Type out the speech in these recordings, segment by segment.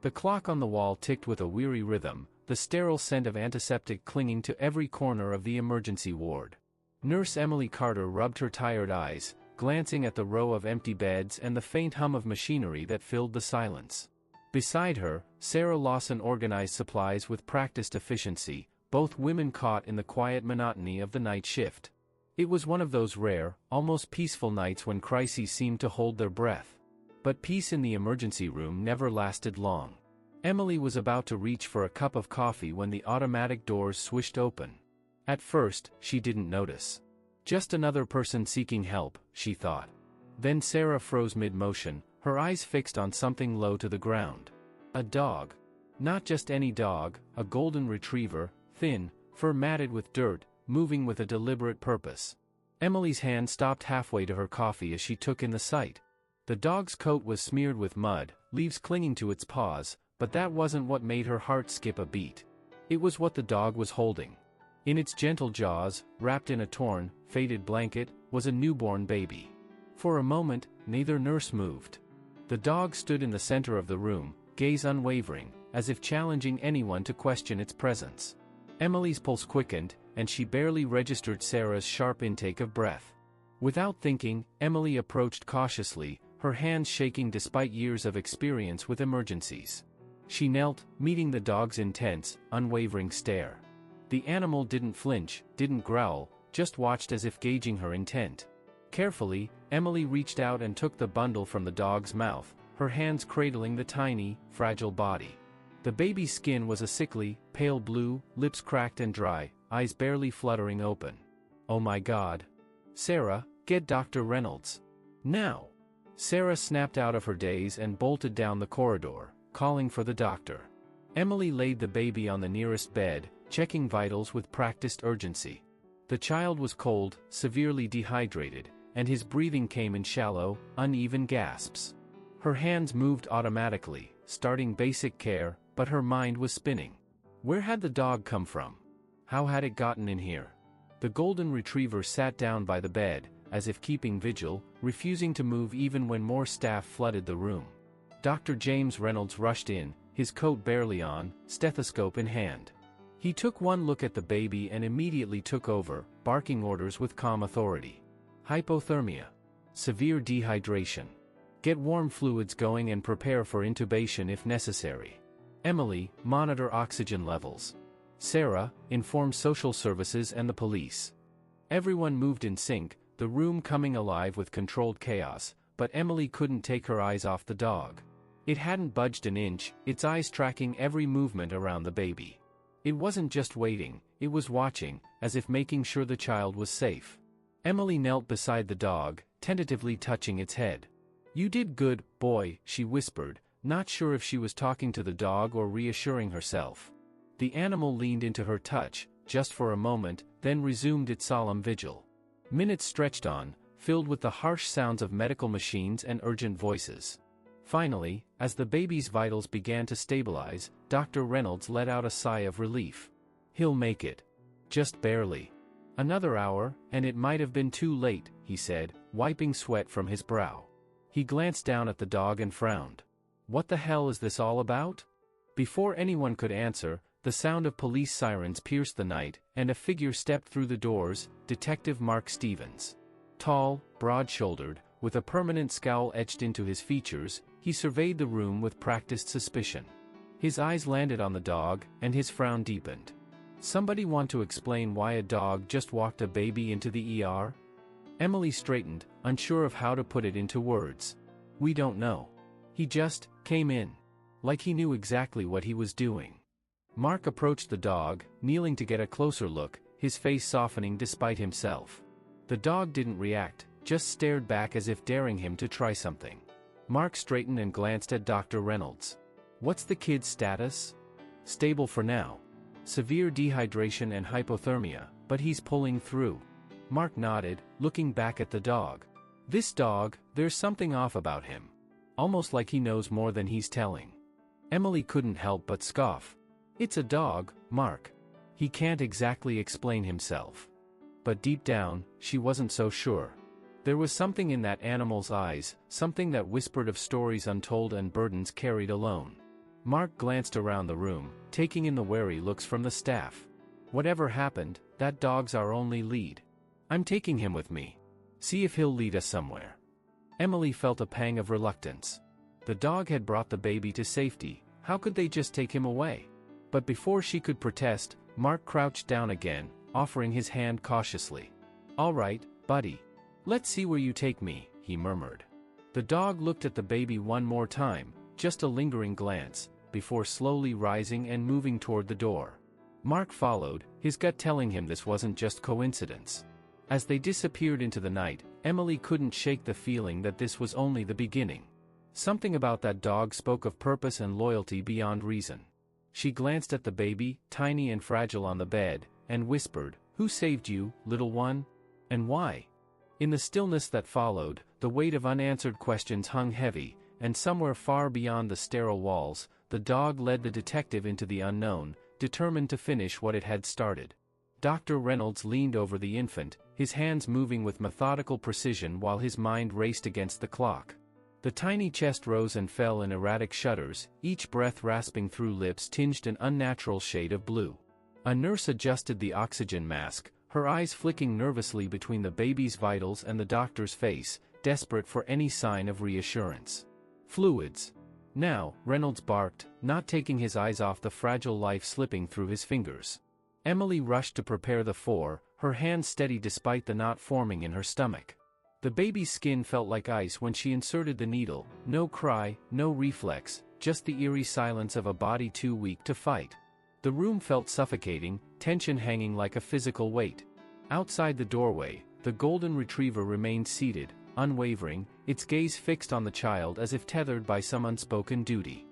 The clock on the wall ticked with a weary rhythm, the sterile scent of antiseptic clinging to every corner of the emergency ward. Nurse Emily Carter rubbed her tired eyes, glancing at the row of empty beds and the faint hum of machinery that filled the silence. Beside her, Sarah Lawson organized supplies with practiced efficiency, both women caught in the quiet monotony of the night shift. It was one of those rare, almost peaceful nights when crises seemed to hold their breath. But peace in the emergency room never lasted long. Emily was about to reach for a cup of coffee when the automatic doors swished open. At first, she didn't notice. Just another person seeking help, she thought. Then Sarah froze mid-motion, her eyes fixed on something low to the ground. A dog. Not just any dog, a golden retriever, thin, fur matted with dirt, moving with a deliberate purpose. Emily's hand stopped halfway to her coffee as she took in the sight. The dog's coat was smeared with mud, leaves clinging to its paws, but that wasn't what made her heart skip a beat. It was what the dog was holding. In its gentle jaws, wrapped in a torn, faded blanket, was a newborn baby. For a moment, neither nurse moved. The dog stood in the center of the room, gaze unwavering, as if challenging anyone to question its presence. Emily's pulse quickened, and she barely registered Sarah's sharp intake of breath. Without thinking, Emily approached cautiously, her hands shaking despite years of experience with emergencies. She knelt, meeting the dog's intense, unwavering stare. The animal didn't flinch, didn't growl, just watched as if gauging her intent. Carefully, Emily reached out and took the bundle from the dog's mouth, her hands cradling the tiny, fragile body. The baby's skin was a sickly, pale blue, lips cracked and dry, eyes barely fluttering open. "Oh my God. Sarah, get Dr. Reynolds. Now!" Sarah snapped out of her daze and bolted down the corridor, calling for the doctor. Emily laid the baby on the nearest bed, checking vitals with practiced urgency. The child was cold, severely dehydrated, and his breathing came in shallow, uneven gasps. Her hands moved automatically, starting basic care, but her mind was spinning. Where had the dog come from? How had it gotten in here? The golden retriever sat down by the bed, as if keeping vigil, refusing to move even when more staff flooded the room. Dr. James Reynolds rushed in, his coat barely on, stethoscope in hand. He took one look at the baby and immediately took over, barking orders with calm authority. Hypothermia. Severe dehydration. Get warm fluids going and prepare for intubation if necessary. Emily, monitor oxygen levels. Sarah, inform social services and the police. Everyone moved in sync, the room coming alive with controlled chaos, but Emily couldn't take her eyes off the dog. It hadn't budged an inch, its eyes tracking every movement around the baby. It wasn't just waiting, it was watching, as if making sure the child was safe. Emily knelt beside the dog, tentatively touching its head. "You did good, boy," she whispered, not sure if she was talking to the dog or reassuring herself. The animal leaned into her touch, just for a moment, then resumed its solemn vigil. Minutes stretched on, filled with the harsh sounds of medical machines and urgent voices. Finally, as the baby's vitals began to stabilize, Dr. Reynolds let out a sigh of relief. "He'll make it. Just barely. Another hour, and it might have been too late," he said, wiping sweat from his brow. He glanced down at the dog and frowned. "What the hell is this all about?" Before anyone could answer, the sound of police sirens pierced the night, and a figure stepped through the doors, Detective Mark Stevens. Tall, broad-shouldered, with a permanent scowl etched into his features, he surveyed the room with practiced suspicion. His eyes landed on the dog, and his frown deepened. "Somebody want to explain why a dog just walked a baby into the ER?" Emily straightened, unsure of how to put it into words. "We don't know. He just came in. Like he knew exactly what he was doing." Mark approached the dog, kneeling to get a closer look, his face softening despite himself. The dog didn't react, just stared back as if daring him to try something. Mark straightened and glanced at Dr. Reynolds. "What's the kid's status?" "Stable for now. Severe dehydration and hypothermia, but he's pulling through." Mark nodded, looking back at the dog. "This dog, there's something off about him. Almost like he knows more than he's telling." Emily couldn't help but scoff. "It's a dog, Mark. He can't exactly explain himself." But deep down, she wasn't so sure. There was something in that animal's eyes, something that whispered of stories untold and burdens carried alone. Mark glanced around the room, taking in the wary looks from the staff. Whatever happened, that dog's our only lead. I'm taking him with me. See if he'll lead us somewhere. Emily felt a pang of reluctance. The dog had brought the baby to safety, how could they just take him away? But before she could protest, Mark crouched down again, offering his hand cautiously. All right, buddy. Let's see where you take me, he murmured. The dog looked at the baby one more time, just a lingering glance, before slowly rising and moving toward the door. Mark followed, his gut telling him this wasn't just coincidence. As they disappeared into the night, Emily couldn't shake the feeling that this was only the beginning. Something about that dog spoke of purpose and loyalty beyond reason. She glanced at the baby, tiny and fragile on the bed, and whispered, "Who saved you, little one? And why?" In the stillness that followed, the weight of unanswered questions hung heavy, and somewhere far beyond the sterile walls, the dog led the detective into the unknown, determined to finish what it had started. Dr. Reynolds leaned over the infant, his hands moving with methodical precision while his mind raced against the clock. The tiny chest rose and fell in erratic shudders, each breath rasping through lips tinged an unnatural shade of blue. A nurse adjusted the oxygen mask, her eyes flicking nervously between the baby's vitals and the doctor's face, desperate for any sign of reassurance. Fluids. Now, Reynolds barked, not taking his eyes off the fragile life slipping through his fingers. Emily rushed to prepare the four, her hands steady despite the knot forming in her stomach. The baby's skin felt like ice when she inserted the needle, no cry, no reflex, just the eerie silence of a body too weak to fight. The room felt suffocating, tension hanging like a physical weight. Outside the doorway, the golden retriever remained seated, unwavering, its gaze fixed on the child as if tethered by some unspoken duty.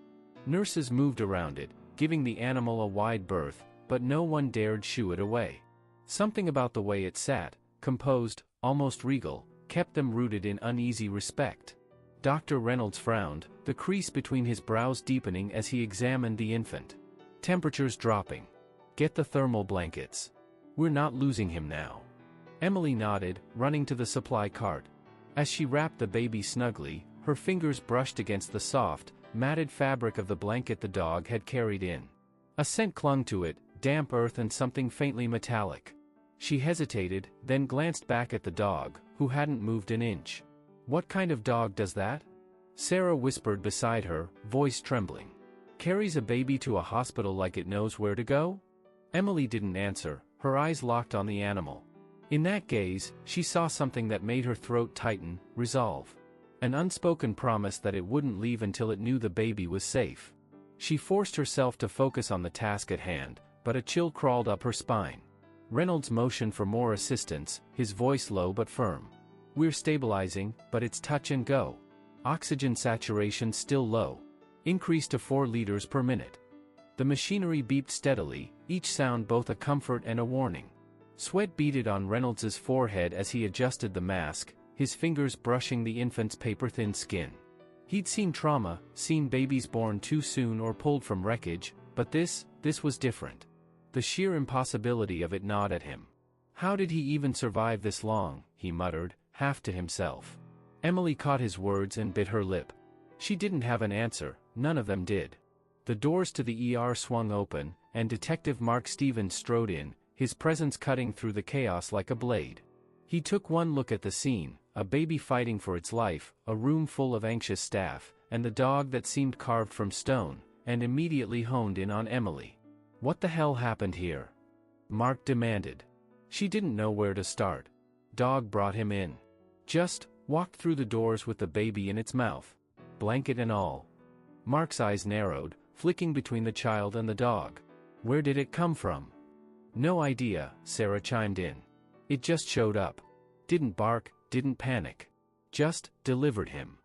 Nurses moved around it, giving the animal a wide berth, but no one dared shoo it away. Something about the way it sat, composed, almost regal, kept them rooted in uneasy respect. Dr. Reynolds frowned, the crease between his brows deepening as he examined the infant. Temperatures dropping. Get the thermal blankets. We're not losing him now. Emily nodded, running to the supply cart. As she wrapped the baby snugly, her fingers brushed against the soft, matted fabric of the blanket the dog had carried in. A scent clung to it, damp earth and something faintly metallic. She hesitated, then glanced back at the dog, who hadn't moved an inch. What kind of dog does that? Sarah whispered beside her, voice trembling. Carries a baby to a hospital like it knows where to go? Emily didn't answer, her eyes locked on the animal. In that gaze, she saw something that made her throat tighten, resolve. An unspoken promise that it wouldn't leave until it knew the baby was safe. She forced herself to focus on the task at hand, but a chill crawled up her spine. Reynolds motioned for more assistance, his voice low but firm. We're stabilizing, but it's touch and go. Oxygen saturation still low. Increase to 4 liters per minute. The machinery beeped steadily, each sound both a comfort and a warning. Sweat beaded on Reynolds's forehead as he adjusted the mask, his fingers brushing the infant's paper-thin skin. He'd seen trauma, seen babies born too soon or pulled from wreckage, but this was different. The sheer impossibility of it gnawed at him. How did he even survive this long, he muttered, half to himself. Emily caught his words and bit her lip. She didn't have an answer, none of them did. The doors to the ER swung open, and Detective Mark Stevens strode in, his presence cutting through the chaos like a blade. He took one look at the scene, a baby fighting for its life, a room full of anxious staff, and the dog that seemed carved from stone, and immediately honed in on Emily. What the hell happened here? Mark demanded. She didn't know where to start. Dog brought him in. Just walked through the doors with the baby in its mouth. Blanket and all. Mark's eyes narrowed, flicking between the child and the dog. Where did it come from? No idea, Sarah chimed in. It just showed up. Didn't bark, didn't panic. Just delivered him.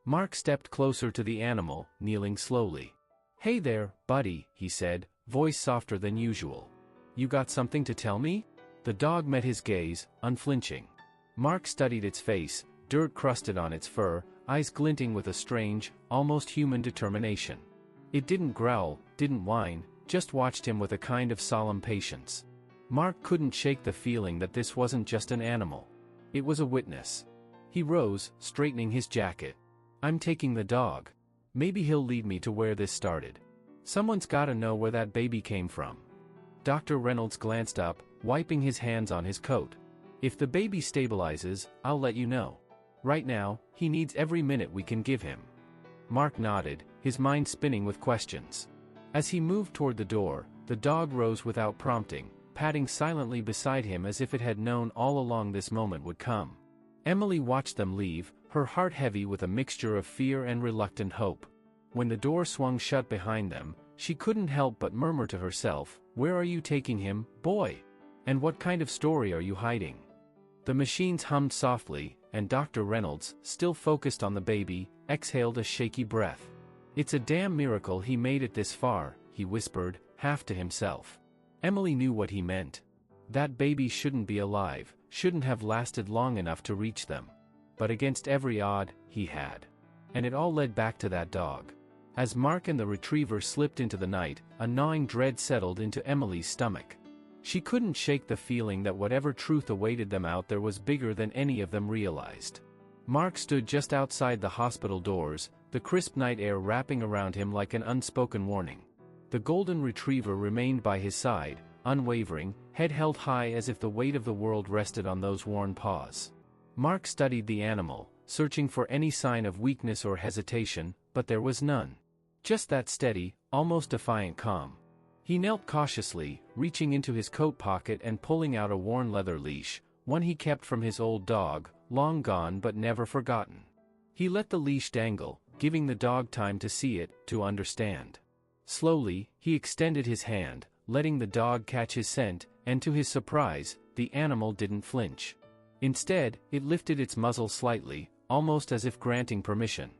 Mark stepped closer to the animal, kneeling slowly. Hey there, buddy, he said, voice softer than usual. You got something to tell me? The dog met his gaze, unflinching. Mark studied its face, dirt crusted on its fur, eyes glinting with a strange, almost human determination. It didn't growl, didn't whine, just watched him with a kind of solemn patience. Mark couldn't shake the feeling that this wasn't just an animal. It was a witness. He rose, straightening his jacket. I'm taking the dog. Maybe he'll lead me to where this started. Someone's gotta know where that baby came from. Dr. Reynolds glanced up, wiping his hands on his coat. If the baby stabilizes, I'll let you know. Right now, he needs every minute we can give him. Mark nodded, his mind spinning with questions. As he moved toward the door, the dog rose without prompting, padding silently beside him as if it had known all along this moment would come. Emily watched them leave, her heart heavy with a mixture of fear and reluctant hope. When the door swung shut behind them, she couldn't help but murmur to herself, "Where are you taking him, boy? And what kind of story are you hiding?" The machines hummed softly, and Dr. Reynolds, still focused on the baby, exhaled a shaky breath. "It's a damn miracle he made it this far," he whispered, half to himself. Emily knew what he meant. That baby shouldn't be alive, shouldn't have lasted long enough to reach them. But against every odd, he had. And it all led back to that dog. As Mark and the retriever slipped into the night, a gnawing dread settled into Emily's stomach. She couldn't shake the feeling that whatever truth awaited them out there was bigger than any of them realized. Mark stood just outside the hospital doors, the crisp night air wrapping around him like an unspoken warning. The golden retriever remained by his side, unwavering, head held high as if the weight of the world rested on those worn paws. Mark studied the animal, searching for any sign of weakness or hesitation, but there was none. Just that steady, almost defiant calm. He knelt cautiously, reaching into his coat pocket and pulling out a worn leather leash, one he kept from his old dog, long gone but never forgotten. He let the leash dangle, giving the dog time to see it, to understand. Slowly, he extended his hand, letting the dog catch his scent, and to his surprise, the animal didn't flinch. Instead, it lifted its muzzle slightly, almost as if granting permission.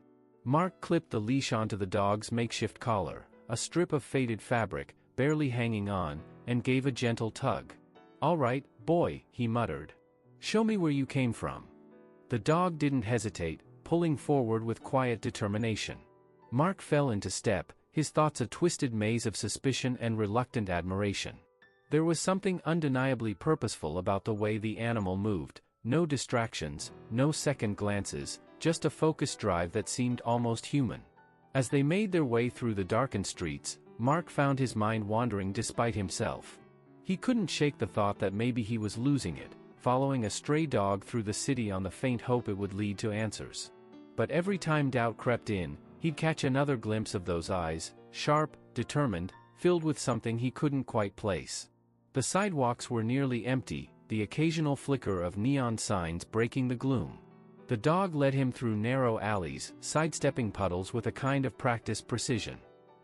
Mark clipped the leash onto the dog's makeshift collar, a strip of faded fabric, barely hanging on, and gave a gentle tug. "All right, boy," he muttered. "Show me where you came from." The dog didn't hesitate, pulling forward with quiet determination. Mark fell into step, his thoughts a twisted maze of suspicion and reluctant admiration. There was something undeniably purposeful about the way the animal moved, no distractions, no second glances, just a focused drive that seemed almost human. As they made their way through the darkened streets, Mark found his mind wandering despite himself. He couldn't shake the thought that maybe he was losing it, following a stray dog through the city on the faint hope it would lead to answers. But every time doubt crept in, he'd catch another glimpse of those eyes, sharp, determined, filled with something he couldn't quite place. The sidewalks were nearly empty, the occasional flicker of neon signs breaking the gloom. The dog led him through narrow alleys, sidestepping puddles with a kind of practiced precision.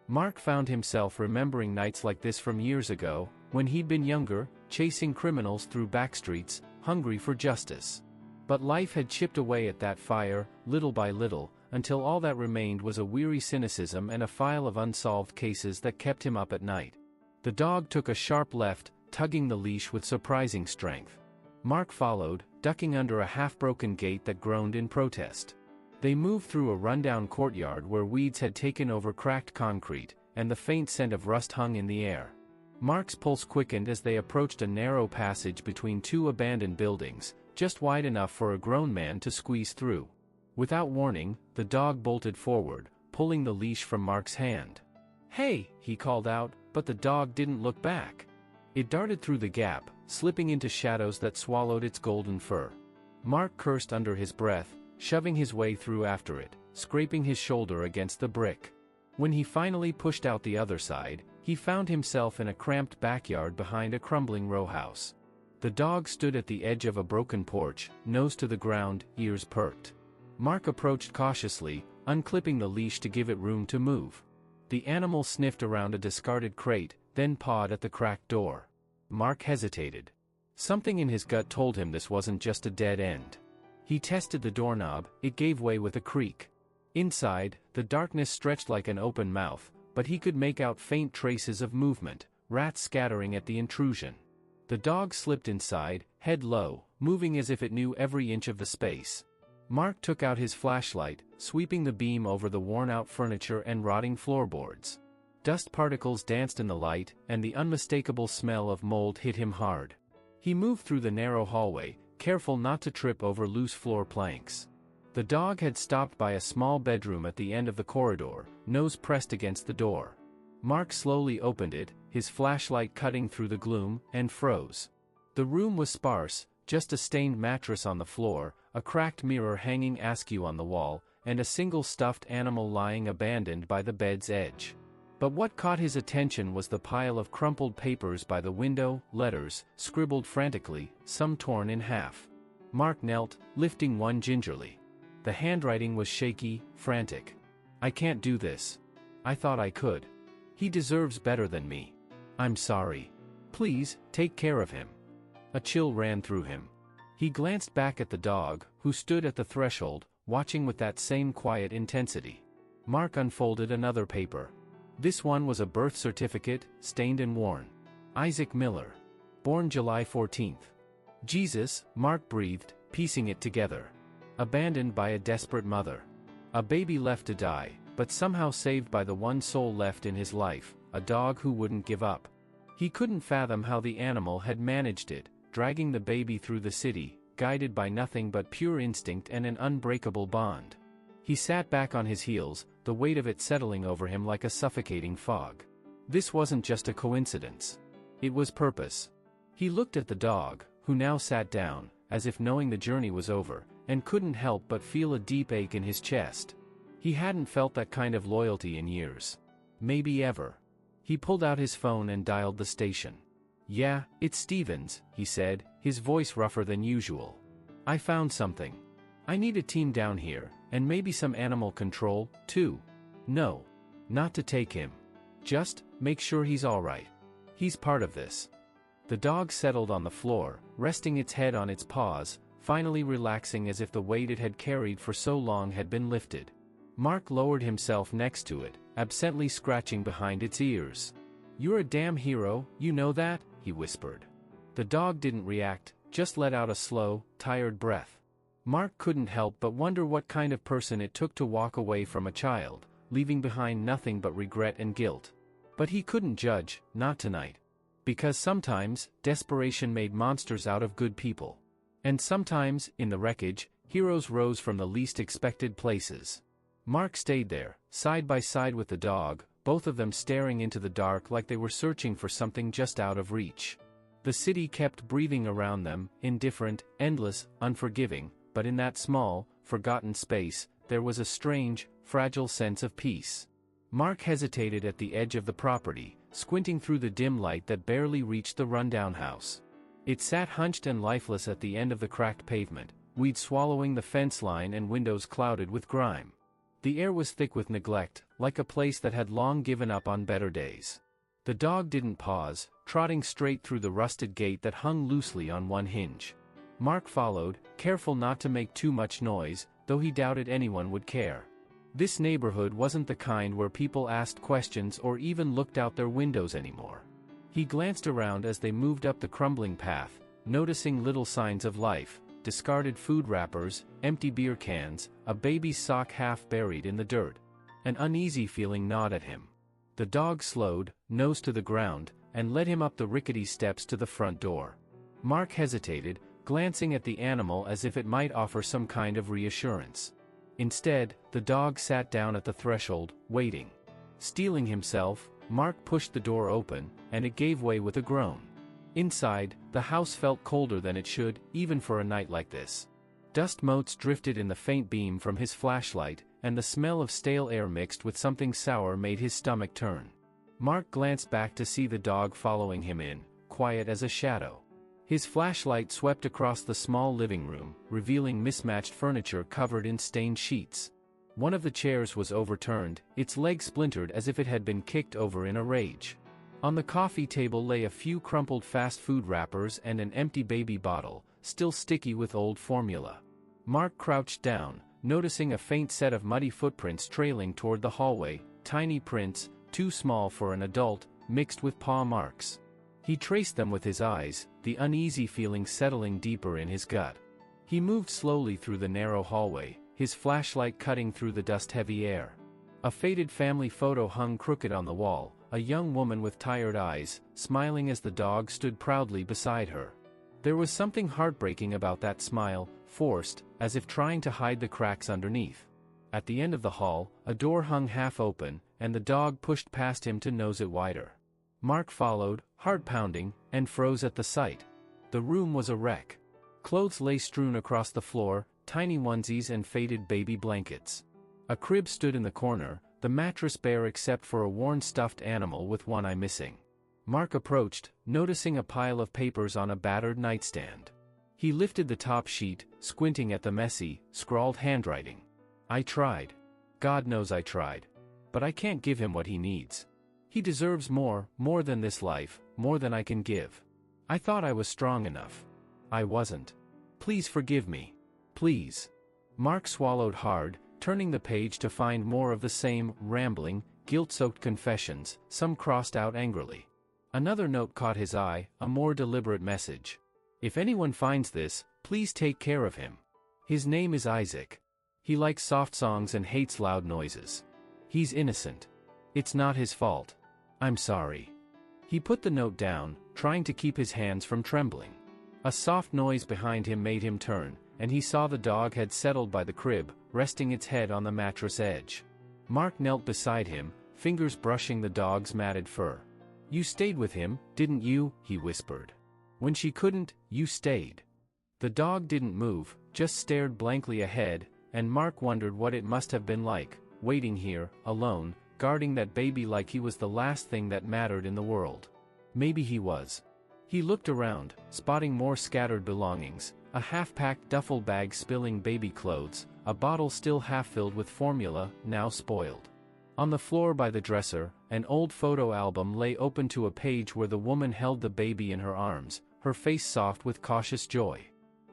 Mark found himself remembering nights like this from years ago, when he'd been younger, chasing criminals through backstreets, hungry for justice. But life had chipped away at that fire, little by little, until all that remained was a weary cynicism and a file of unsolved cases that kept him up at night. The dog took a sharp left, tugging the leash with surprising strength. Mark followed, ducking under a half-broken gate that groaned in protest. They moved through a rundown courtyard where weeds had taken over cracked concrete, and the faint scent of rust hung in the air. Mark's pulse quickened as they approached a narrow passage between two abandoned buildings, just wide enough for a grown man to squeeze through. Without warning, the dog bolted forward, pulling the leash from Mark's hand. "Hey!" he called out, but the dog didn't look back. It darted through the gap, slipping into shadows that swallowed its golden fur. Mark cursed under his breath, shoving his way through after it, scraping his shoulder against the brick. When he finally pushed out the other side, he found himself in a cramped backyard behind a crumbling row house. The dog stood at the edge of a broken porch, nose to the ground, ears perked. Mark approached cautiously, unclipping the leash to give it room to move. The animal sniffed around a discarded crate, then pawed at the cracked door. Mark hesitated. Something in his gut told him this wasn't just a dead end. He tested the doorknob, it gave way with a creak. Inside, the darkness stretched like an open mouth, but he could make out faint traces of movement, rats scattering at the intrusion. The dog slipped inside, head low, moving as if it knew every inch of the space. Mark took out his flashlight, sweeping the beam over the worn-out furniture and rotting floorboards. Dust particles danced in the light, and the unmistakable smell of mold hit him hard. He moved through the narrow hallway, careful not to trip over loose floor planks. The dog had stopped by a small bedroom at the end of the corridor, nose pressed against the door. Mark slowly opened it, his flashlight cutting through the gloom, and froze. The room was sparse, just a stained mattress on the floor, a cracked mirror hanging askew on the wall, and a single stuffed animal lying abandoned by the bed's edge. But what caught his attention was the pile of crumpled papers by the window, letters, scribbled frantically, some torn in half. Mark knelt, lifting one gingerly. The handwriting was shaky, frantic. "I can't do this. I thought I could. He deserves better than me. I'm sorry. Please, take care of him." A chill ran through him. He glanced back at the dog, who stood at the threshold, watching with that same quiet intensity. Mark unfolded another paper. This one was a birth certificate, stained and worn. Isaac Miller. Born July 14th. Jesus, Mark breathed, piecing it together. Abandoned by a desperate mother. A baby left to die, but somehow saved by the one soul left in his life, a dog who wouldn't give up. He couldn't fathom how the animal had managed it, dragging the baby through the city, guided by nothing but pure instinct and an unbreakable bond. He sat back on his heels, the weight of it settling over him like a suffocating fog. This wasn't just a coincidence. It was purpose. He looked at the dog, who now sat down, as if knowing the journey was over, and couldn't help but feel a deep ache in his chest. He hadn't felt that kind of loyalty in years. Maybe ever. He pulled out his phone and dialed the station. "Yeah, it's Stevens," he said, his voice rougher than usual. "I found something. I need a team down here, and maybe some animal control, too. No. Not to take him. Just, make sure he's alright. He's part of this." The dog settled on the floor, resting its head on its paws, finally relaxing as if the weight it had carried for so long had been lifted. Mark lowered himself next to it, absently scratching behind its ears. "You're a damn hero, you know that?" he whispered. The dog didn't react, just let out a slow, tired breath. Mark couldn't help but wonder what kind of person it took to walk away from a child, leaving behind nothing but regret and guilt. But he couldn't judge, not tonight. Because sometimes, desperation made monsters out of good people. And sometimes, in the wreckage, heroes rose from the least expected places. Mark stayed there, side by side with the dog, both of them staring into the dark like they were searching for something just out of reach. The city kept breathing around them, indifferent, endless, unforgiving, but in that small, forgotten space, there was a strange, fragile sense of peace. Mark hesitated at the edge of the property, squinting through the dim light that barely reached the rundown house. It sat hunched and lifeless at the end of the cracked pavement, weeds swallowing the fence line and windows clouded with grime. The air was thick with neglect, like a place that had long given up on better days. The dog didn't pause, trotting straight through the rusted gate that hung loosely on one hinge. Mark followed, careful not to make too much noise, though he doubted anyone would care. This neighborhood wasn't the kind where people asked questions or even looked out their windows anymore. He glanced around as they moved up the crumbling path, noticing little signs of life, discarded food wrappers, empty beer cans, a baby's sock half buried in the dirt. An uneasy feeling gnawed at him. The dog slowed, nose to the ground, and led him up the rickety steps to the front door. Mark hesitated, glancing at the animal as if it might offer some kind of reassurance. Instead, the dog sat down at the threshold, waiting. Steeling himself, Mark pushed the door open, and it gave way with a groan. Inside, the house felt colder than it should, even for a night like this. Dust motes drifted in the faint beam from his flashlight, and the smell of stale air mixed with something sour made his stomach turn. Mark glanced back to see the dog following him in, quiet as a shadow. His flashlight swept across the small living room, revealing mismatched furniture covered in stained sheets. One of the chairs was overturned, its leg splintered as if it had been kicked over in a rage. On the coffee table lay a few crumpled fast food wrappers and an empty baby bottle, still sticky with old formula. Mark crouched down, noticing a faint set of muddy footprints trailing toward the hallway, tiny prints, too small for an adult, mixed with paw marks. He traced them with his eyes, the uneasy feeling settling deeper in his gut. He moved slowly through the narrow hallway, his flashlight cutting through the dust-heavy air. A faded family photo hung crooked on the wall, a young woman with tired eyes, smiling as the dog stood proudly beside her. There was something heartbreaking about that smile, forced, as if trying to hide the cracks underneath. At the end of the hall, a door hung half open, and the dog pushed past him to nose it wider. Mark followed, heart pounding, and froze at the sight. The room was a wreck. Clothes lay strewn across the floor, tiny onesies and faded baby blankets. A crib stood in the corner, the mattress bare except for a worn stuffed animal with one eye missing. Mark approached, noticing a pile of papers on a battered nightstand. He lifted the top sheet, squinting at the messy, scrawled handwriting. "I tried. God knows I tried. But I can't give him what he needs. He deserves more than this life, more than I can give. I thought I was strong enough. I wasn't. Please forgive me. Please." Mark swallowed hard, turning the page to find more of the same, rambling, guilt-soaked confessions, some crossed out angrily. Another note caught his eye, a more deliberate message. "If anyone finds this, please take care of him. His name is Isaac. He likes soft songs and hates loud noises. He's innocent. It's not his fault. I'm sorry." He put the note down, trying to keep his hands from trembling. A soft noise behind him made him turn, and he saw the dog had settled by the crib, resting its head on the mattress edge. Mark knelt beside him, fingers brushing the dog's matted fur. "You stayed with him, didn't you?" he whispered. "When she couldn't, you stayed." The dog didn't move, just stared blankly ahead, and Mark wondered what it must have been like, waiting here, alone, guarding that baby like he was the last thing that mattered in the world. Maybe he was. He looked around, spotting more scattered belongings, a half-packed duffel bag spilling baby clothes, a bottle still half-filled with formula, now spoiled. On the floor by the dresser, an old photo album lay open to a page where the woman held the baby in her arms, her face soft with cautious joy.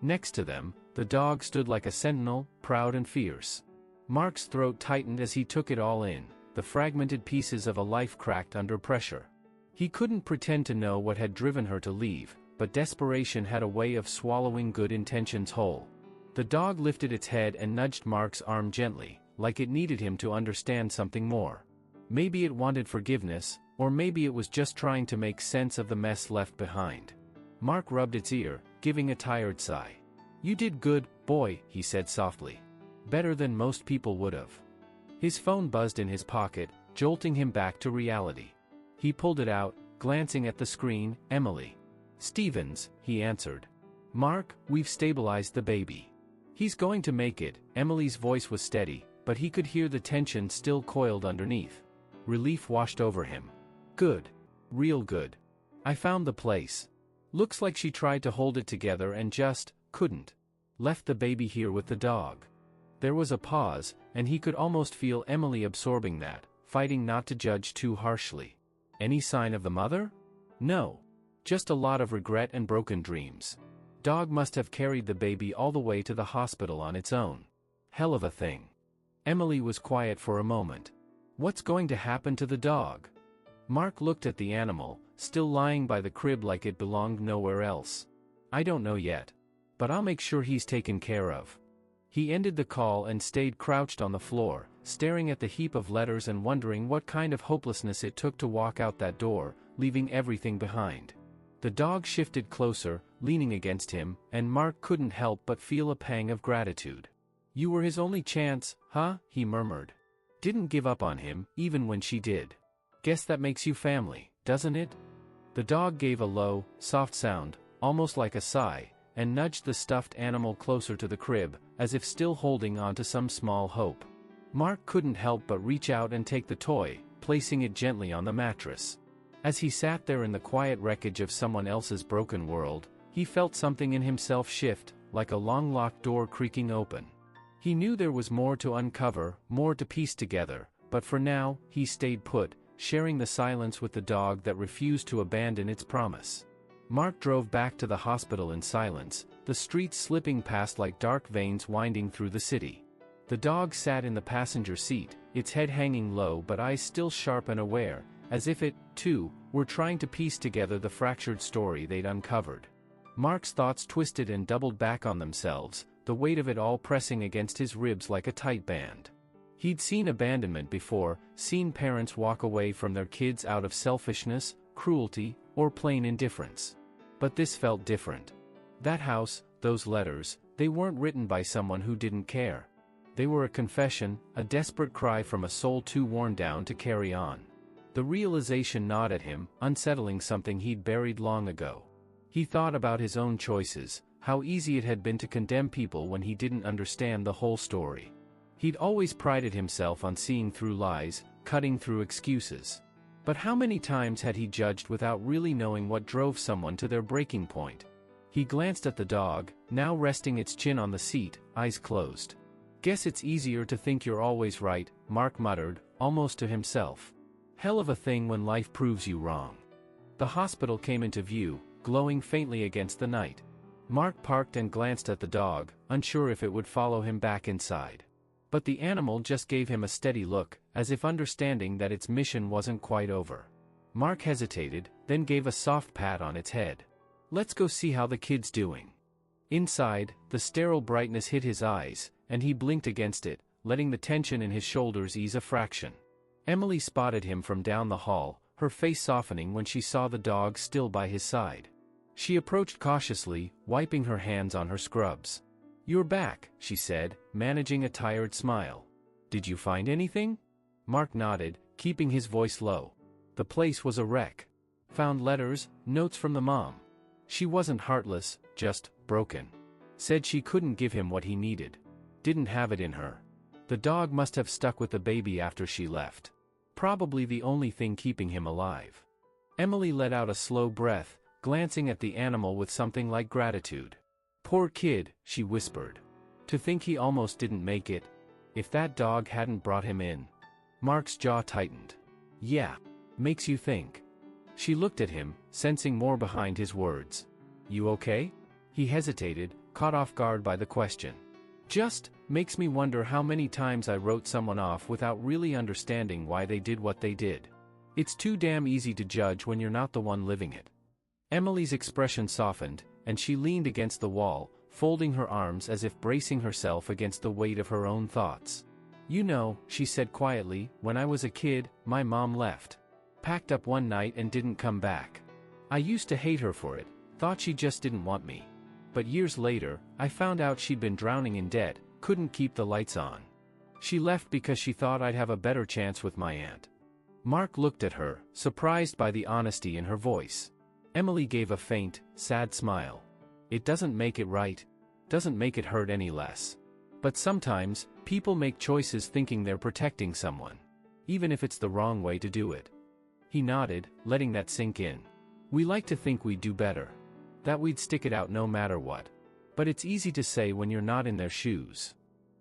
Next to them, the dog stood like a sentinel, proud and fierce. Mark's throat tightened as he took it all in, the fragmented pieces of a life cracked under pressure. He couldn't pretend to know what had driven her to leave, but desperation had a way of swallowing good intentions whole. The dog lifted its head and nudged Mark's arm gently, like it needed him to understand something more. Maybe it wanted forgiveness, or maybe it was just trying to make sense of the mess left behind. Mark rubbed its ear, giving a tired sigh. "You did good, boy," he said softly. "Better than most people would have." His phone buzzed in his pocket, jolting him back to reality. He pulled it out, glancing at the screen. "Emily Stevens," he answered. "Mark, we've stabilized the baby. He's going to make it." Emily's voice was steady, but he could hear the tension still coiled underneath. Relief washed over him. "Good. Real good. I found the place. Looks like she tried to hold it together and just couldn't. Left the baby here with the dog." There was a pause, and he could almost feel Emily absorbing that, fighting not to judge too harshly. "Any sign of the mother?" "No. Just a lot of regret and broken dreams. Dog must have carried the baby all the way to the hospital on its own. Hell of a thing." Emily was quiet for a moment. "What's going to happen to the dog?" Mark looked at the animal, still lying by the crib like it belonged nowhere else. "I don't know yet. But I'll make sure he's taken care of." He ended the call and stayed crouched on the floor, staring at the heap of letters and wondering what kind of hopelessness it took to walk out that door, leaving everything behind. The dog shifted closer, leaning against him, and Mark couldn't help but feel a pang of gratitude. "You were his only chance, huh?" he murmured. "Didn't give up on him, even when she did. Guess that makes you family, doesn't it?" The dog gave a low, soft sound, almost like a sigh, and nudged the stuffed animal closer to the crib, as if still holding on to some small hope. Mark couldn't help but reach out and take the toy, placing it gently on the mattress. As he sat there in the quiet wreckage of someone else's broken world, he felt something in himself shift, like a long-locked door creaking open. He knew there was more to uncover, more to piece together, but for now, he stayed put, sharing the silence with the dog that refused to abandon its promise. Mark drove back to the hospital in silence, the streets slipping past like dark veins winding through the city. The dog sat in the passenger seat, its head hanging low but eyes still sharp and aware, as if it, too, were trying to piece together the fractured story they'd uncovered. Mark's thoughts twisted and doubled back on themselves, the weight of it all pressing against his ribs like a tight band. He'd seen abandonment before, seen parents walk away from their kids out of selfishness, cruelty, or plain indifference. But this felt different. That house, those letters, they weren't written by someone who didn't care. They were a confession, a desperate cry from a soul too worn down to carry on. The realization gnawed at him, unsettling something he'd buried long ago. He thought about his own choices, how easy it had been to condemn people when he didn't understand the whole story. He'd always prided himself on seeing through lies, cutting through excuses. But how many times had he judged without really knowing what drove someone to their breaking point? He glanced at the dog, now resting its chin on the seat, eyes closed. "Guess it's easier to think you're always right," Mark muttered, almost to himself. "Hell of a thing when life proves you wrong." The hospital came into view, glowing faintly against the night. Mark parked and glanced at the dog, unsure if it would follow him back inside. But the animal just gave him a steady look, as if understanding that its mission wasn't quite over. Mark hesitated, then gave a soft pat on its head. "Let's go see how the kid's doing." Inside, the sterile brightness hit his eyes, and he blinked against it, letting the tension in his shoulders ease a fraction. Emily spotted him from down the hall, her face softening when she saw the dog still by his side. She approached cautiously, wiping her hands on her scrubs. "You're back," she said, managing a tired smile. "Did you find anything?" Mark nodded, keeping his voice low. The place was a wreck. "Found letters, notes from the mom. She wasn't heartless, just broken. Said she couldn't give him what he needed. Didn't have it in her. The dog must have stuck with the baby after she left. Probably the only thing keeping him alive." Emily let out a slow breath, glancing at the animal with something like gratitude. "Poor kid," she whispered. "To think he almost didn't make it. If that dog hadn't brought him in." Mark's jaw tightened. "Yeah. Makes you think." She looked at him, sensing more behind his words. "You okay?" He hesitated, caught off guard by the question. "Just, makes me wonder how many times I wrote someone off without really understanding why they did what they did. It's too damn easy to judge when you're not the one living it." Emily's expression softened, and she leaned against the wall, folding her arms as if bracing herself against the weight of her own thoughts. "You know," she said quietly, "when I was a kid, my mom left. Packed up one night and didn't come back. I used to hate her for it, thought she just didn't want me. But years later, I found out she'd been drowning in debt, couldn't keep the lights on. She left because she thought I'd have a better chance with my aunt." Mark looked at her, surprised by the honesty in her voice. Emily gave a faint, sad smile. "It doesn't make it right. Doesn't make it hurt any less. But sometimes, people make choices thinking they're protecting someone. Even if it's the wrong way to do it." He nodded, letting that sink in. "We like to think we'd do better. That we'd stick it out no matter what. But it's easy to say when you're not in their shoes."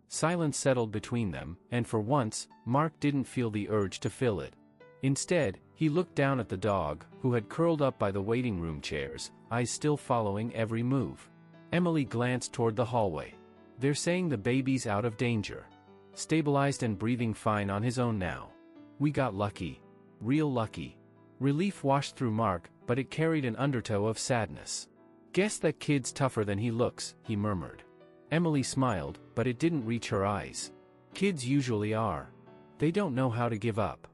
Silence settled between them, and for once, Mark didn't feel the urge to fill it. Instead, he looked down at the dog, who had curled up by the waiting room chairs, eyes still following every move. Emily glanced toward the hallway. "They're saying the baby's out of danger. Stabilized and breathing fine on his own now. We got lucky. Real lucky." Relief washed through Mark, but it carried an undertow of sadness. "Guess that kid's tougher than he looks," he murmured. Emily smiled, but it didn't reach her eyes. "Kids usually are. They don't know how to give up."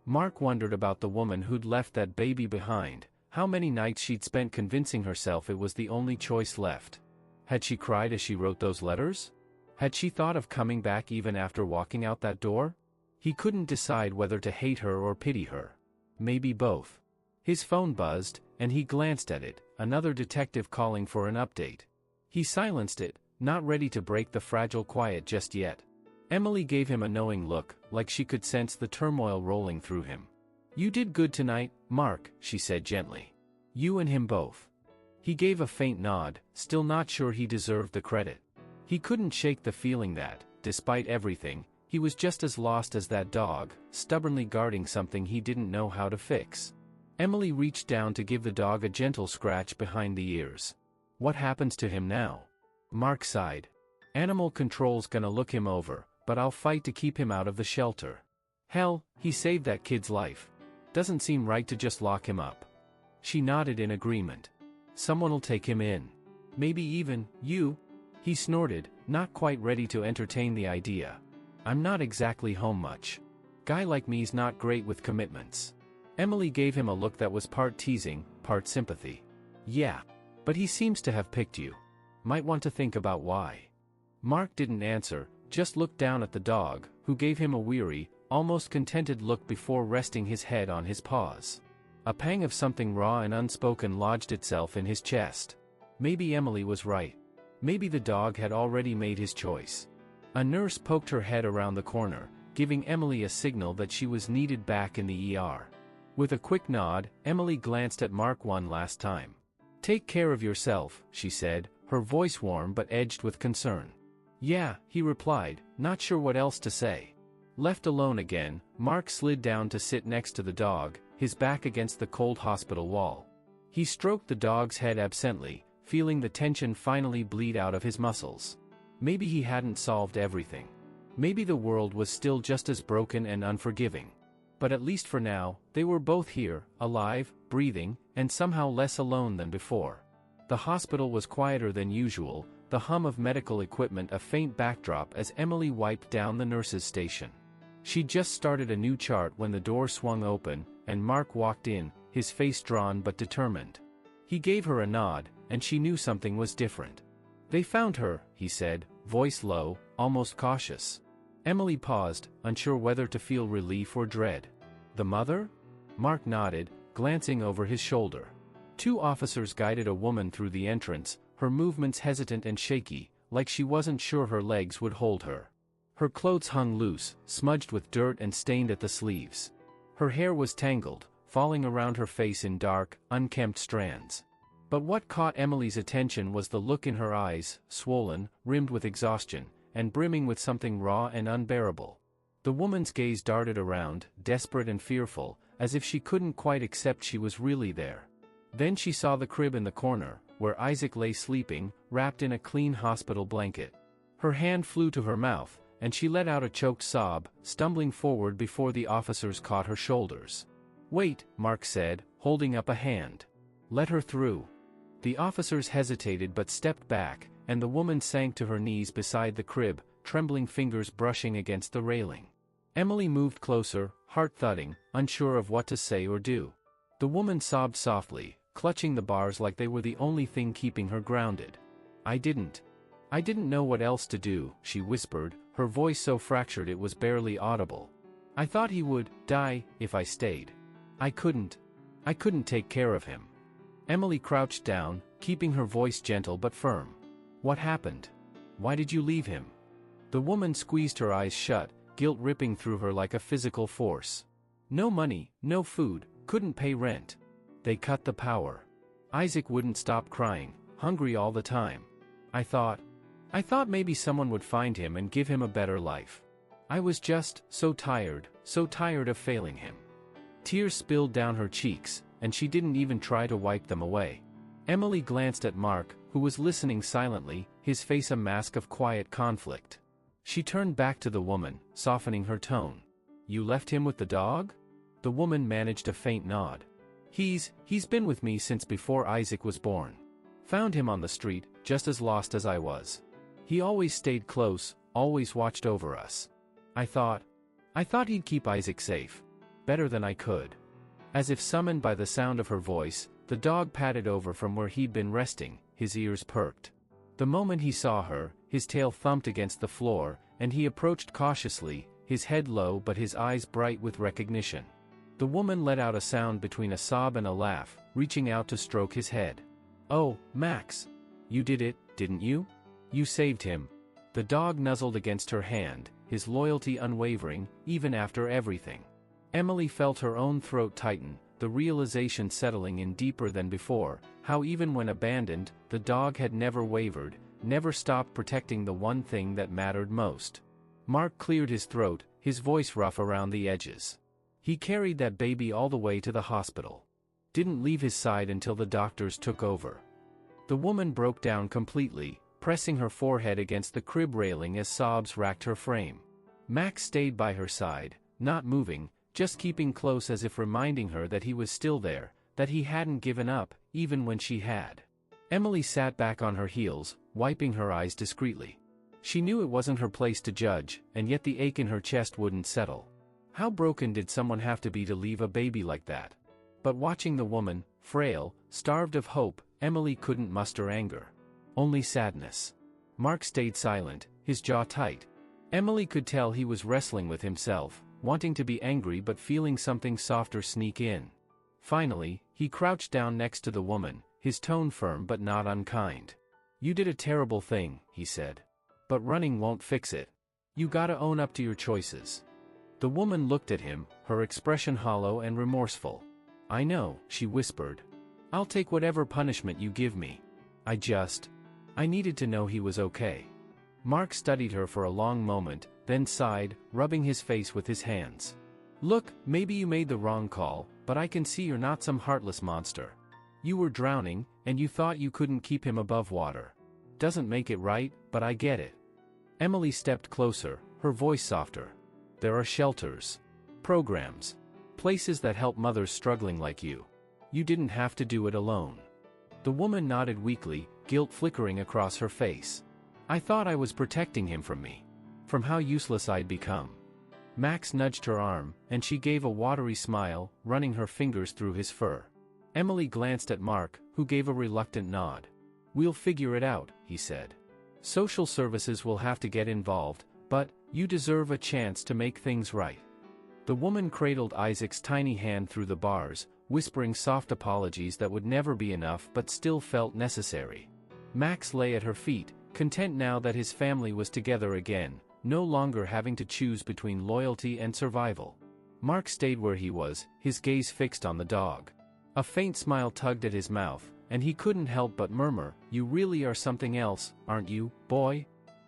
Mark wondered about the woman who'd left that baby behind, how many nights she'd spent convincing herself it was the only choice left. Had she cried as she wrote those letters? Had she thought of coming back even after walking out that door? He couldn't decide whether to hate her or pity her. Maybe both. His phone buzzed, and he glanced at it, another detective calling for an update. He silenced it, not ready to break the fragile quiet just yet. Emily gave him a knowing look, like she could sense the turmoil rolling through him. "You did good tonight, Mark," she said gently. "You and him both." He gave a faint nod, still not sure he deserved the credit. He couldn't shake the feeling that, despite everything, he was just as lost as that dog, stubbornly guarding something he didn't know how to fix. Emily reached down to give the dog a gentle scratch behind the ears. "What happens to him now?" Mark sighed. "Animal control's gonna look him over, but I'll fight to keep him out of the shelter. Hell, he saved that kid's life. Doesn't seem right to just lock him up." She nodded in agreement. "Someone'll take him in. Maybe even, you?" He snorted, not quite ready to entertain the idea. "I'm not exactly home much. Guy like me's not great with commitments." Emily gave him a look that was part teasing, part sympathy. "Yeah. But he seems to have picked you. Might want to think about why." Mark didn't answer, just looked down at the dog, who gave him a weary, almost contented look before resting his head on his paws. A pang of something raw and unspoken lodged itself in his chest. Maybe Emily was right. Maybe the dog had already made his choice. A nurse poked her head around the corner, giving Emily a signal that she was needed back in the ER. With a quick nod, Emily glanced at Mark one last time. "Take care of yourself," she said, her voice warm but edged with concern. "Yeah," he replied, not sure what else to say. Left alone again, Mark slid down to sit next to the dog, his back against the cold hospital wall. He stroked the dog's head absently, feeling the tension finally bleed out of his muscles. Maybe he hadn't solved everything. Maybe the world was still just as broken and unforgiving. But at least for now, they were both here, alive, breathing, and somehow less alone than before. The hospital was quieter than usual, the hum of medical equipment a faint backdrop as Emily wiped down the nurse's station. She'd just started a new chart when the door swung open, and Mark walked in, his face drawn but determined. He gave her a nod, and she knew something was different. "They found her," he said, voice low, almost cautious. Emily paused, unsure whether to feel relief or dread. "The mother?" Mark nodded, glancing over his shoulder. Two officers guided a woman through the entrance, her movements hesitant and shaky, like she wasn't sure her legs would hold her. Her clothes hung loose, smudged with dirt and stained at the sleeves. Her hair was tangled, falling around her face in dark, unkempt strands. But what caught Emily's attention was the look in her eyes, swollen, rimmed with exhaustion, and brimming with something raw and unbearable. The woman's gaze darted around, desperate and fearful, as if she couldn't quite accept she was really there. Then she saw the crib in the corner, where Isaac lay sleeping, wrapped in a clean hospital blanket. Her hand flew to her mouth, and she let out a choked sob, stumbling forward before the officers caught her shoulders. "Wait," Mark said, holding up a hand. "Let her through." The officers hesitated but stepped back, and the woman sank to her knees beside the crib, trembling fingers brushing against the railing. Emily moved closer, heart thudding, unsure of what to say or do. The woman sobbed softly, clutching the bars like they were the only thing keeping her grounded. I didn't know what else to do," she whispered, her voice so fractured it was barely audible. "I thought he would die if I stayed. I couldn't take care of him." Emily crouched down, keeping her voice gentle but firm. "What happened? Why did you leave him?" The woman squeezed her eyes shut, guilt ripping through her like a physical force. "No money, no food, couldn't pay rent. They cut the power. Isaac wouldn't stop crying, hungry all the time. I thought maybe someone would find him and give him a better life. I was just so tired of failing him." Tears spilled down her cheeks, and she didn't even try to wipe them away. Emily glanced at Mark, who was listening silently, his face a mask of quiet conflict. She turned back to the woman, softening her tone. "You left him with the dog?" The woman managed a faint nod. He's been with me since before Isaac was born. Found him on the street, just as lost as I was. He always stayed close, always watched over us. I thought he'd keep Isaac safe. Better than I could." As if summoned by the sound of her voice, the dog padded over from where he'd been resting, his ears perked. The moment he saw her, his tail thumped against the floor, and he approached cautiously, his head low but his eyes bright with recognition. The woman let out a sound between a sob and a laugh, reaching out to stroke his head. "Oh, Max. You did it, didn't you? You saved him." The dog nuzzled against her hand, his loyalty unwavering, even after everything. Emily felt her own throat tighten, the realization settling in deeper than before, how even when abandoned, the dog had never wavered, never stopped protecting the one thing that mattered most. Mark cleared his throat, his voice rough around the edges. "He carried that baby all the way to the hospital. Didn't leave his side until the doctors took over." The woman broke down completely, pressing her forehead against the crib railing as sobs racked her frame. Max stayed by her side, not moving, just keeping close as if reminding her that he was still there, that he hadn't given up, even when she had. Emily sat back on her heels, wiping her eyes discreetly. She knew it wasn't her place to judge, and yet the ache in her chest wouldn't settle. How broken did someone have to be to leave a baby like that? But watching the woman, frail, starved of hope, Emily couldn't muster anger. Only sadness. Mark stayed silent, his jaw tight. Emily could tell he was wrestling with himself, wanting to be angry but feeling something softer sneak in. Finally, he crouched down next to the woman, his tone firm but not unkind. "You did a terrible thing," he said. "But running won't fix it. You gotta own up to your choices." The woman looked at him, her expression hollow and remorseful. "I know," she whispered. "I'll take whatever punishment you give me. I needed to know he was okay." Mark studied her for a long moment, then sighed, rubbing his face with his hands. "Look, maybe you made the wrong call, but I can see you're not some heartless monster. You were drowning, and you thought you couldn't keep him above water. Doesn't make it right, but I get it." Emily stepped closer, her voice softer. "There are shelters, programs, places that help mothers struggling like you. You didn't have to do it alone." The woman nodded weakly, guilt flickering across her face. "I thought I was protecting him from me. From how useless I'd become." Max nudged her arm, and she gave a watery smile, running her fingers through his fur. Emily glanced at Mark, who gave a reluctant nod. "We'll figure it out," he said. "Social services will have to get involved, but you deserve a chance to make things right." The woman cradled Isaac's tiny hand through the bars, whispering soft apologies that would never be enough but still felt necessary. Max lay at her feet, content now that his family was together again, no longer having to choose between loyalty and survival. Mark stayed where he was, his gaze fixed on the dog. A faint smile tugged at his mouth, and he couldn't help but murmur, "You really are something else, aren't you, boy?"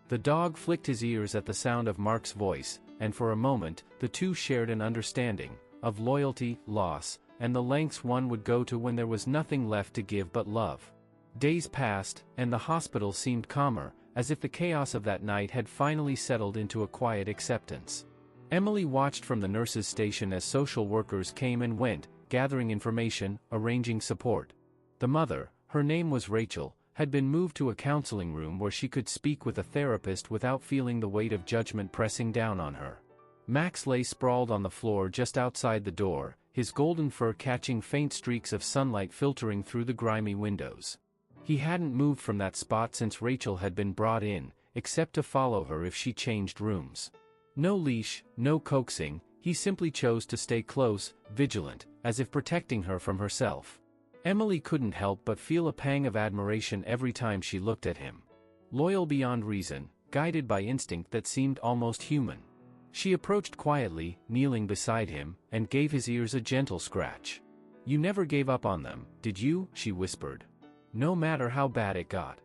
The dog flicked his ears at the sound of Mark's voice, and for a moment, the two shared an understanding of loyalty, loss, and the lengths one would go to when there was nothing left to give but love. Days passed, and the hospital seemed calmer, as if the chaos of that night had finally settled into a quiet acceptance. Emily watched from the nurses' station as social workers came and went, gathering information, arranging support. The mother, her name was Rachel, had been moved to a counseling room where she could speak with a therapist without feeling the weight of judgment pressing down on her. Max lay sprawled on the floor just outside the door, his golden fur catching faint streaks of sunlight filtering through the grimy windows. He hadn't moved from that spot since Rachel had been brought in, except to follow her if she changed rooms. No leash, no coaxing, he simply chose to stay close, vigilant, as if protecting her from herself. Emily couldn't help but feel a pang of admiration every time she looked at him. Loyal beyond reason, guided by instinct that seemed almost human. She approached quietly, kneeling beside him, and gave his ears a gentle scratch. "You never gave up on them, did you?" she whispered. "No matter how bad it got."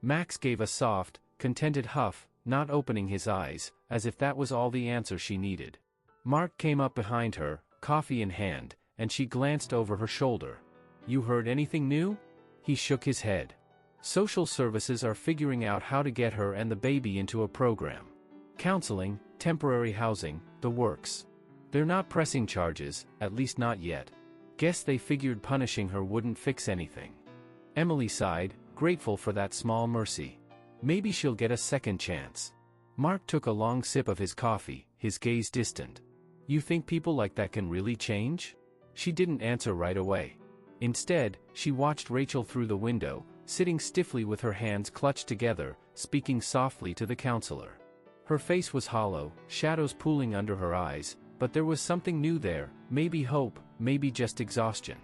Max gave a soft, contented huff, not opening his eyes, as if that was all the answer she needed. Mark came up behind her, coffee in hand, and she glanced over her shoulder. "You heard anything new?" He shook his head. "Social services are figuring out how to get her and the baby into a program. Counseling, temporary housing, the works. They're not pressing charges, at least not yet. Guess they figured punishing her wouldn't fix anything." Emily sighed, grateful for that small mercy. Maybe she'll get a second chance. Mark took a long sip of his coffee, his gaze distant. "You think people like that can really change?" She didn't answer right away. Instead, she watched Rachel through the window, sitting stiffly with her hands clutched together, speaking softly to the counselor. Her face was hollow, shadows pooling under her eyes, but there was something new there, maybe hope, maybe just exhaustion.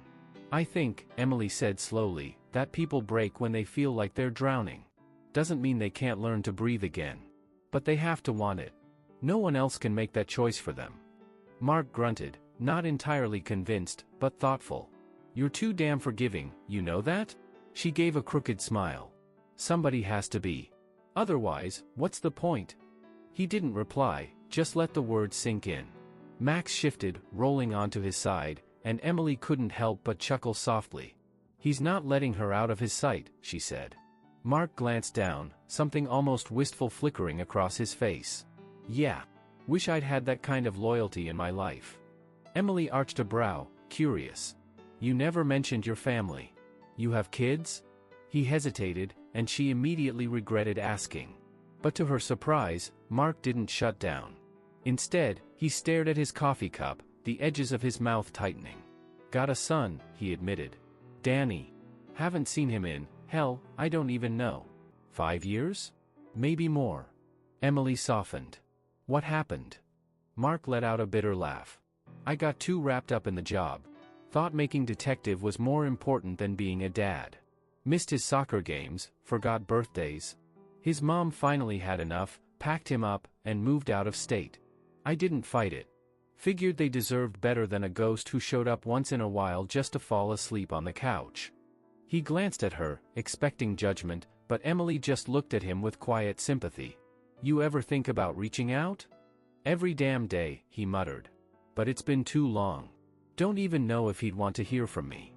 "I think," Emily said slowly, "that people break when they feel like they're drowning. Doesn't mean they can't learn to breathe again. But they have to want it. No one else can make that choice for them." Mark grunted, not entirely convinced, but thoughtful. "You're too damn forgiving, you know that?" She gave a crooked smile. "Somebody has to be. Otherwise, what's the point?" He didn't reply, just let the words sink in. Max shifted, rolling onto his side, and Emily couldn't help but chuckle softly. "He's not letting her out of his sight," she said. Mark glanced down, something almost wistful flickering across his face. "Yeah. Wish I'd had that kind of loyalty in my life." Emily arched a brow, curious. "You never mentioned your family. You have kids?" He hesitated, and she immediately regretted asking. But to her surprise, Mark didn't shut down. Instead, he stared at his coffee cup, the edges of his mouth tightening. "Got a son," he admitted. "Danny. Haven't seen him in, I don't even know. 5 years? Maybe more." Emily softened. What happened? Mark let out a bitter laugh. I got too wrapped up in the job. Thought making detective was more important than being a dad. Missed his soccer games, forgot birthdays. His mom finally had enough, packed him up, and moved out of state. I didn't fight it. Figured they deserved better than a ghost who showed up once in a while just to fall asleep on the couch. He glanced at her, expecting judgment, but Emily just looked at him with quiet sympathy. You ever think about reaching out? Every damn day, he muttered. But it's been too long. Don't even know if he'd want to hear from me.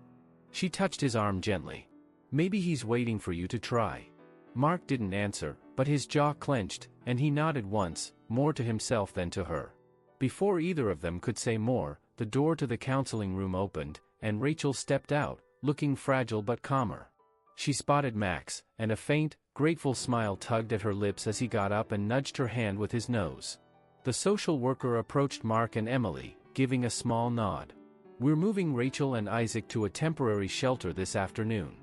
She touched his arm gently. Maybe he's waiting for you to try. Mark didn't answer, but his jaw clenched, and he nodded once, more to himself than to her. Before either of them could say more, the door to the counseling room opened, and Rachel stepped out, looking fragile but calmer. She spotted Max, and a faint, grateful smile tugged at her lips as he got up and nudged her hand with his nose. The social worker approached Mark and Emily, giving a small nod. We're moving Rachel and Isaac to a temporary shelter this afternoon.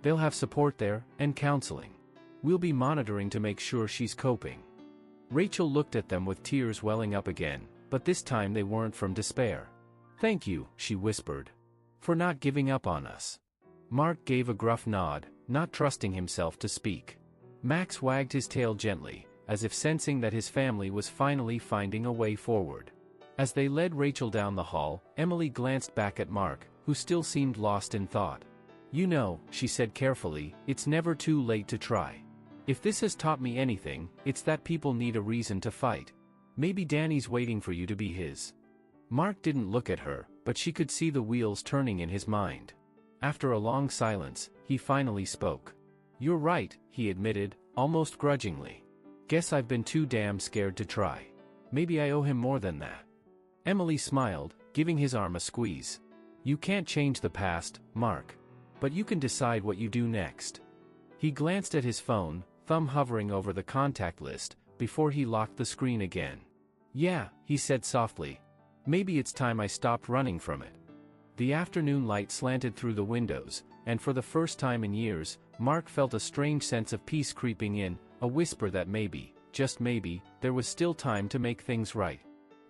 They'll have support there, and counseling. We'll be monitoring to make sure she's coping. Rachel looked at them with tears welling up again, but this time they weren't from despair. Thank you, she whispered. For not giving up on us. Mark gave a gruff nod, not trusting himself to speak. Max wagged his tail gently, as if sensing that his family was finally finding a way forward. As they led Rachel down the hall, Emily glanced back at Mark, who still seemed lost in thought. You know, she said carefully, it's never too late to try. If this has taught me anything, it's that people need a reason to fight. Maybe Danny's waiting for you to be his. Mark didn't look at her, but she could see the wheels turning in his mind. After a long silence, he finally spoke. You're right, he admitted, almost grudgingly. Guess I've been too damn scared to try. Maybe I owe him more than that. Emily smiled, giving his arm a squeeze. You can't change the past, Mark. But you can decide what you do next. He glanced at his phone, thumb hovering over the contact list, before he locked the screen again. Yeah, he said softly. Maybe it's time I stopped running from it. The afternoon light slanted through the windows, and for the first time in years, Mark felt a strange sense of peace creeping in, a whisper that maybe, just maybe, there was still time to make things right.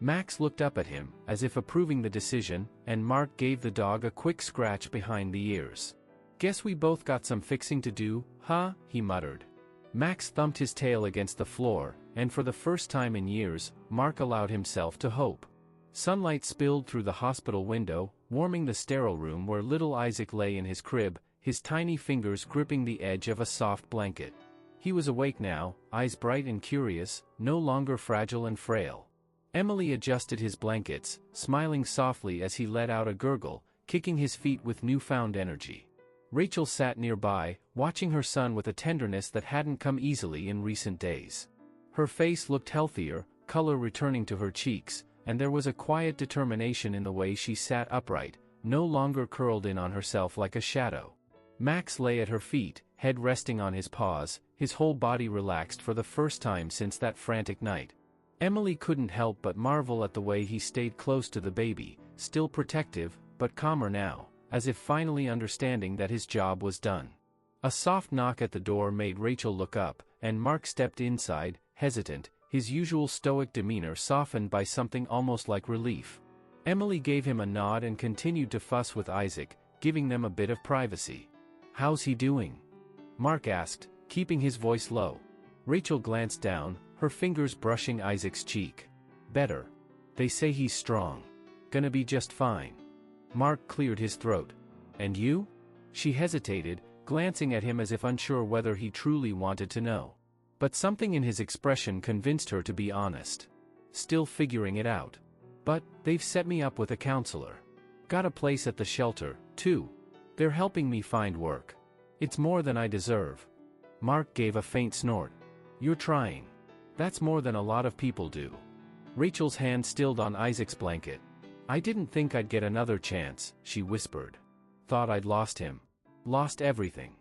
Max looked up at him, as if approving the decision, and Mark gave the dog a quick scratch behind the ears. Guess we both got some fixing to do, huh? He muttered. Max thumped his tail against the floor, and for the first time in years, Mark allowed himself to hope. Sunlight spilled through the hospital window, warming the sterile room where little Isaac lay in his crib, his tiny fingers gripping the edge of a soft blanket. He was awake now, eyes bright and curious, no longer fragile and frail. Emily adjusted his blankets, smiling softly as he let out a gurgle, kicking his feet with newfound energy. Rachel sat nearby, watching her son with a tenderness that hadn't come easily in recent days. Her face looked healthier, color returning to her cheeks, and there was a quiet determination in the way she sat upright, no longer curled in on herself like a shadow. Max lay at her feet, head resting on his paws, his whole body relaxed for the first time since that frantic night. Emily couldn't help but marvel at the way he stayed close to the baby, still protective, but calmer now, as if finally understanding that his job was done. A soft knock at the door made Rachel look up, and Mark stepped inside, hesitant, his usual stoic demeanor softened by something almost like relief. Emily gave him a nod and continued to fuss with Isaac, giving them a bit of privacy. How's he doing? Mark asked, keeping his voice low. Rachel glanced down, her fingers brushing Isaac's cheek. Better. They say he's strong. Gonna be just fine. Mark cleared his throat. And you? She hesitated, glancing at him as if unsure whether he truly wanted to know. But something in his expression convinced her to be honest. Still figuring it out. But, they've set me up with a counselor. Got a place at the shelter, too. They're helping me find work. It's more than I deserve. Mark gave a faint snort. You're trying. That's more than a lot of people do. Rachel's hand stilled on Isaac's blanket. I didn't think I'd get another chance, she whispered. Thought I'd lost him. Lost everything.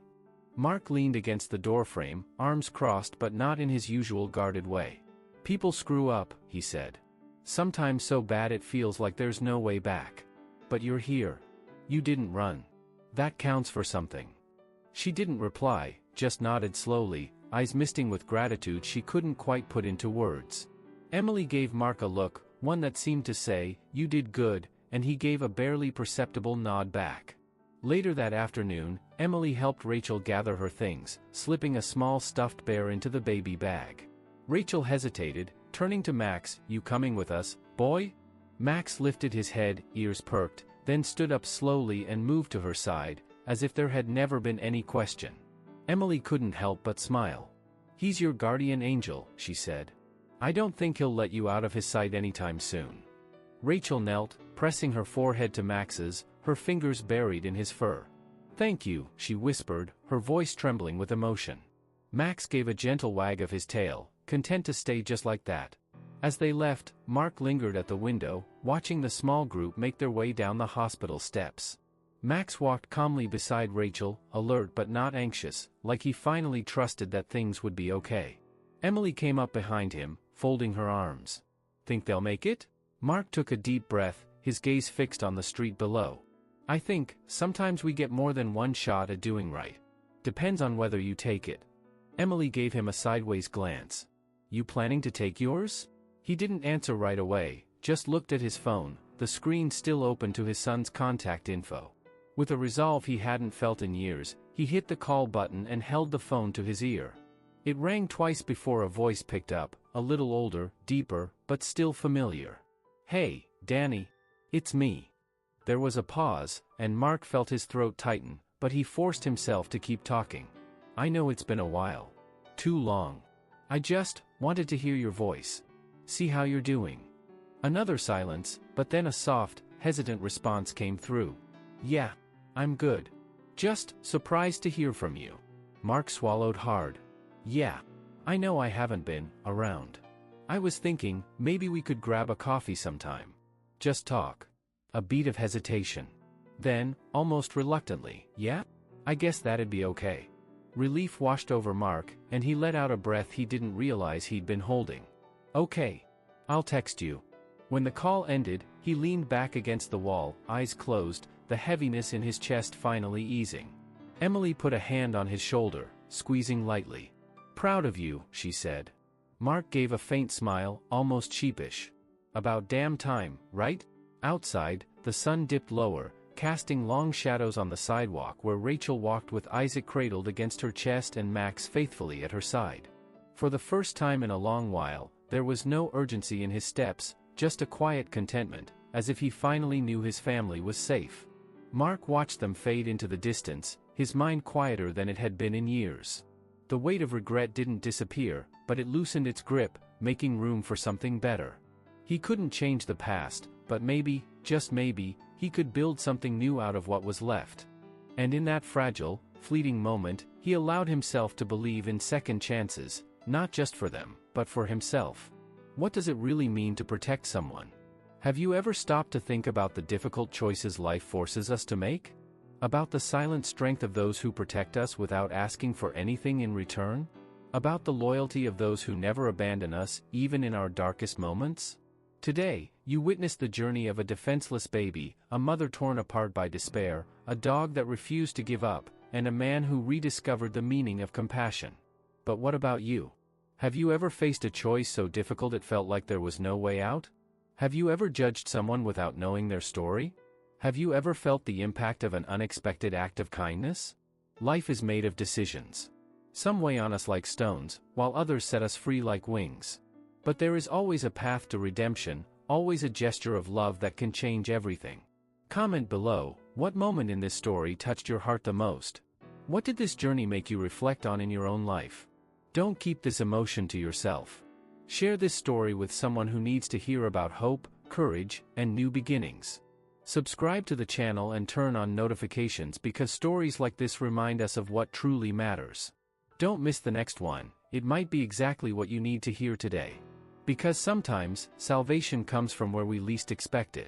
Mark leaned against the doorframe, arms crossed but not in his usual guarded way. People screw up, he said. Sometimes so bad it feels like there's no way back. But you're here. You didn't run. That counts for something. She didn't reply, just nodded slowly, eyes misting with gratitude she couldn't quite put into words. Emily gave Mark a look, one that seemed to say, "You did good," and he gave a barely perceptible nod back. Later that afternoon, Emily helped Rachel gather her things, slipping a small stuffed bear into the baby bag. Rachel hesitated, turning to Max. "You coming with us, boy?" Max lifted his head, ears perked, then stood up slowly and moved to her side, as if there had never been any question. Emily couldn't help but smile. "He's your guardian angel," she said. "I don't think he'll let you out of his sight anytime soon." Rachel knelt, pressing her forehead to Max's, her fingers buried in his fur. "Thank you," she whispered, her voice trembling with emotion. Max gave a gentle wag of his tail, content to stay just like that. As they left, Mark lingered at the window, watching the small group make their way down the hospital steps. Max walked calmly beside Rachel, alert but not anxious, like he finally trusted that things would be okay. Emily came up behind him, folding her arms. "Think they'll make it?" Mark took a deep breath, his gaze fixed on the street below. "I think, sometimes we get more than one shot at doing right. Depends on whether you take it." Emily gave him a sideways glance. "You planning to take yours?" He didn't answer right away, just looked at his phone, the screen still open to his son's contact info. With a resolve he hadn't felt in years, he hit the call button and held the phone to his ear. It rang twice before a voice picked up, a little older, deeper, but still familiar. "Hey, Danny. It's me." There was a pause, and Mark felt his throat tighten, but he forced himself to keep talking. "I know it's been a while. Too long. I just wanted to hear your voice. See how you're doing." Another silence, but then a soft, hesitant response came through. "Yeah, I'm good. Just surprised to hear from you." Mark swallowed hard. "Yeah. I know I haven't been around. I was thinking, maybe we could grab a coffee sometime. Just talk." A beat of hesitation. Then, almost reluctantly, "Yeah? I guess that'd be okay." Relief washed over Mark, and he let out a breath he didn't realize he'd been holding. "Okay. I'll text you." When the call ended, he leaned back against the wall, eyes closed, the heaviness in his chest finally easing. Emily put a hand on his shoulder, squeezing lightly. "Proud of you," she said. Mark gave a faint smile, almost sheepish. "About damn time, right?" Outside, the sun dipped lower, casting long shadows on the sidewalk where Rachel walked with Isaac cradled against her chest and Max faithfully at her side. For the first time in a long while, there was no urgency in his steps, just a quiet contentment, as if he finally knew his family was safe. Mark watched them fade into the distance, his mind quieter than it had been in years. The weight of regret didn't disappear, but it loosened its grip, making room for something better. He couldn't change the past, but maybe, just maybe, he could build something new out of what was left. And in that fragile, fleeting moment, he allowed himself to believe in second chances, not just for them, but for himself. What does it really mean to protect someone? Have you ever stopped to think about the difficult choices life forces us to make? About the silent strength of those who protect us without asking for anything in return? About the loyalty of those who never abandon us, even in our darkest moments? Today, you witness the journey of a defenseless baby, a mother torn apart by despair, a dog that refused to give up, and a man who rediscovered the meaning of compassion. But what about you? Have you ever faced a choice so difficult it felt like there was no way out? Have you ever judged someone without knowing their story? Have you ever felt the impact of an unexpected act of kindness? Life is made of decisions. Some weigh on us like stones, while others set us free like wings. But there is always a path to redemption, always a gesture of love that can change everything. Comment below, what moment in this story touched your heart the most? What did this journey make you reflect on in your own life? Don't keep this emotion to yourself. Share this story with someone who needs to hear about hope, courage, and new beginnings. Subscribe to the channel and turn on notifications because stories like this remind us of what truly matters. Don't miss the next one, it might be exactly what you need to hear today. Because sometimes, salvation comes from where we least expect it.